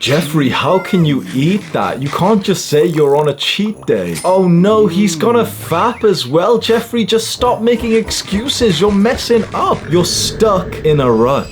Jeffrey, how can you eat that? You can't just say you're on a cheat day. Oh no, he's gonna fap as well. Jeffrey, just stop making excuses. You're messing up. You're stuck in a rut.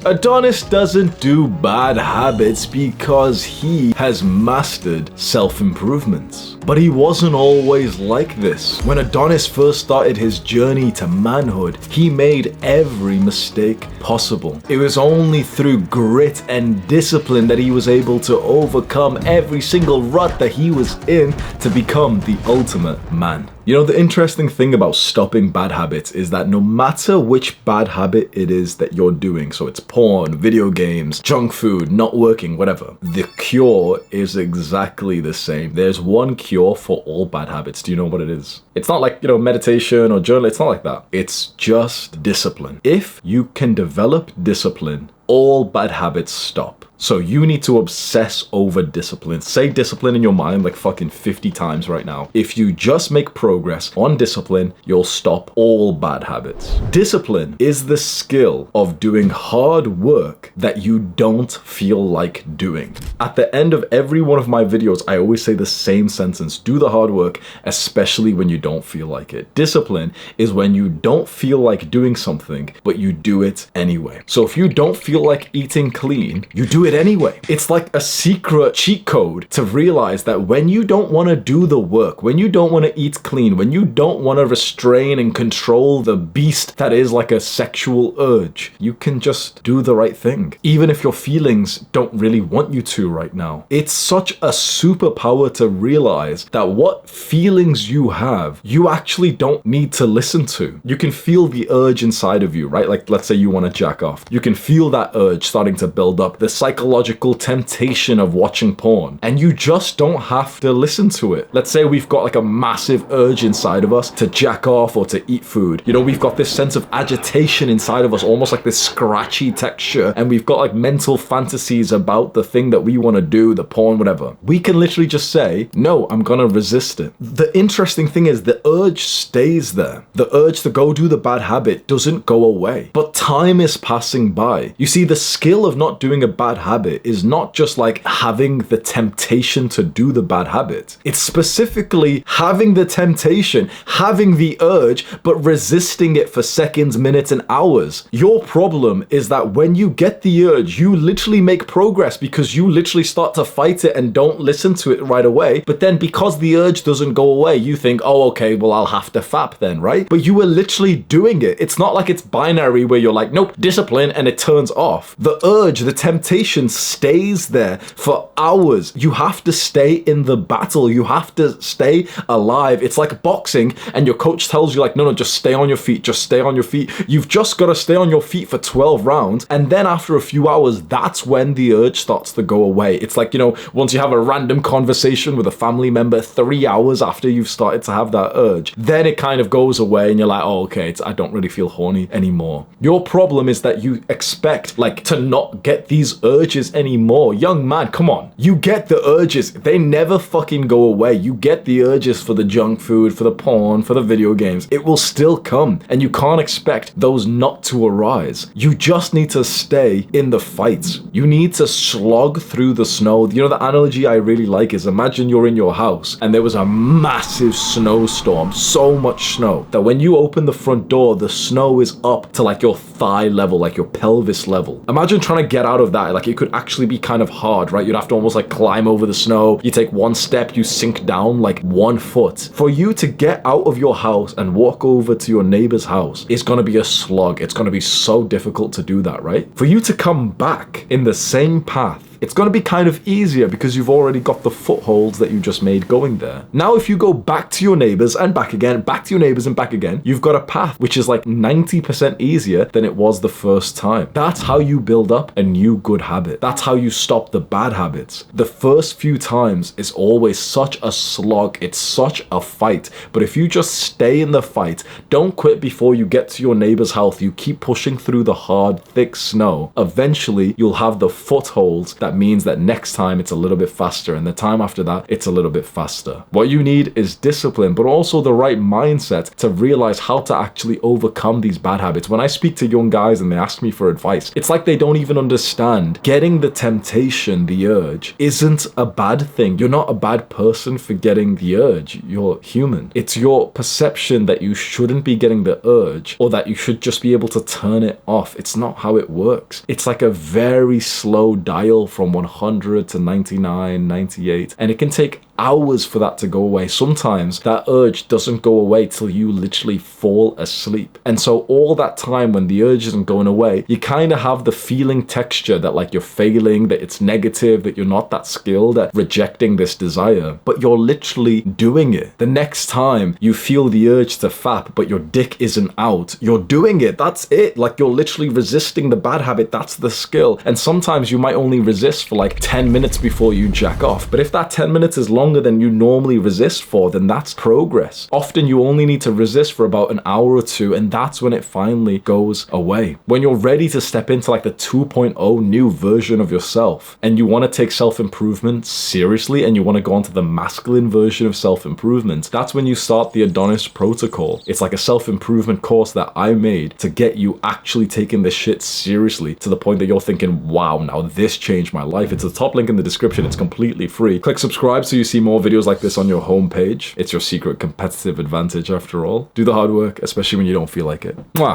Adonis doesn't do bad habits because he has mastered self-improvement. But he wasn't always like this. When Adonis first started his journey to manhood, he made every mistake possible. It was only through grit and discipline that he was able to overcome every single rut that he was in to become the ultimate man. You know, the interesting thing about stopping bad habits is that no matter which bad habit it is that you're doing, so it's porn, video games, junk food, not working, whatever, the cure is exactly the same. There's one cure for all bad habits. Do you know what it is? It's not like, you know, meditation or journal. It's not like that. It's just discipline. If you can develop discipline, all bad habits stop. So you need to obsess over discipline. Say discipline in your mind like fucking 50 times right now. If you just make progress on discipline, you'll stop all bad habits. Discipline is the skill of doing hard work that you don't feel like doing. At the end of every one of my videos, I always say the same sentence: do the hard work, especially when you don't feel like it. Discipline is when you don't feel like doing something, but you do it anyway. So if you don't feel like eating clean, you do it anyway. It's like a secret cheat code to realize that when you don't want to do the work, when you don't want to eat clean, when you don't want to restrain and control the beast that is like a sexual urge, you can just do the right thing, even if your feelings don't really want you to right now. It's such a superpower to realize that what feelings you have, you actually don't need to listen to. You can feel the urge inside of you, right? Like, let's say you want to jack off. You can feel that urge starting to build up, the psychological temptation of watching porn, and you just don't have to listen to it. Let's say we've got like a massive urge inside of us to jack off or to eat food. You know, we've got this sense of agitation inside of us, almost like this scratchy texture, and we've got like mental fantasies about the thing that we want to do, the porn, whatever. We can literally just say, no, I'm gonna resist it. The interesting thing is the urge stays there. The urge to go do the bad habit doesn't go away, but time is passing by. You see, the skill of not doing a bad habit is not just like having the temptation to do the bad habit. It's specifically having the temptation, having the urge, but resisting it for seconds, minutes, and hours. Your problem is that when you get the urge, you literally make progress because you literally start to fight it and don't listen to it right away. But then because the urge doesn't go away, you think, oh, okay, well, I'll have to fap then, right? But you were literally doing it. It's not like it's binary where you're like, nope, discipline, and it turns off. The urge, the temptation stays there for hours. You have to stay in the battle. You have to stay alive. It's like boxing and your coach tells you like, no, just stay on your feet. Just stay on your feet. You've just got to stay on your feet for 12 rounds. And then after a few hours, that's when the urge starts to go away. It's like, you know, once you have a random conversation with a family member 3 hours after you've started to have that urge, then it kind of goes away and you're like, oh, okay, I don't really feel horny anymore. Your problem is that you expect like to not get these urges anymore. Young man, come on. You get the urges. They never fucking go away. You get the urges for the junk food, for the porn, for the video games. It will still come and you can't expect those not to arise. You just need to stay in the fight. You need to slog through the snow. You know, the analogy I really like is imagine you're in your house and there was a massive snowstorm, so much snow that when you open the front door, the snow is up to like your thigh level, like your pelvis level. Imagine trying to get out of that. Like it could actually be kind of hard, right? You'd have to almost like climb over the snow. You take one step, you sink down like 1 foot. For you to get out of your house and walk over to your neighbor's house is going to be a slog. It's going to be so difficult to do that, right? For you to come back in the same path, it's going to be kind of easier because you've already got the footholds that you just made going there. Now, if you go back to your neighbors and back again, back to your neighbors and back again, you've got a path which is like 90% easier than it was the first time. That's how you build up a new good habit. That's how you stop the bad habits. The first few times is always such a slog. It's such a fight. But if you just stay in the fight, don't quit before you get to your neighbor's house, you keep pushing through the hard, thick snow, eventually you'll have the footholds that that means that next time it's a little bit faster, and the time after that it's a little bit faster. What you need is discipline, but also the right mindset to realize how to actually overcome these bad habits. When I speak to young guys and they ask me for advice, it's like they don't even understand. Getting the temptation, the urge, isn't a bad thing. You're not a bad person for getting the urge. You're human. It's your perception that you shouldn't be getting the urge, or that you should just be able to turn it off. It's not how it works. It's like a very slow dial from 100 to 99, 98, and it can take hours for that to go away. Sometimes that urge doesn't go away till you literally fall asleep. And so all that time when the urge isn't going away, you kind of have the feeling texture that like you're failing, that it's negative, that you're not that skilled at rejecting this desire, but you're literally doing it. The next time you feel the urge to fap, but your dick isn't out, you're doing it. That's it. Like you're literally resisting the bad habit. That's the skill. And sometimes you might only resist for like 10 minutes before you jack off. But if that 10 minutes is longer than you normally resist for, then that's progress. Often you only need to resist for about an hour or two, and that's when it finally goes away. When you're ready to step into like the 2.0 new version of yourself, and you want to take self-improvement seriously, and you want to go onto the masculine version of self-improvement, that's when you start the Adonis Protocol. It's like a self-improvement course that I made to get you actually taking this shit seriously to the point that you're thinking, wow, now this changed my life. It's the top link in the description. It's completely free. Click subscribe so you see more videos like this on your homepage. It's your secret competitive advantage after all. Do the hard work, especially when you don't feel like it. Mwah!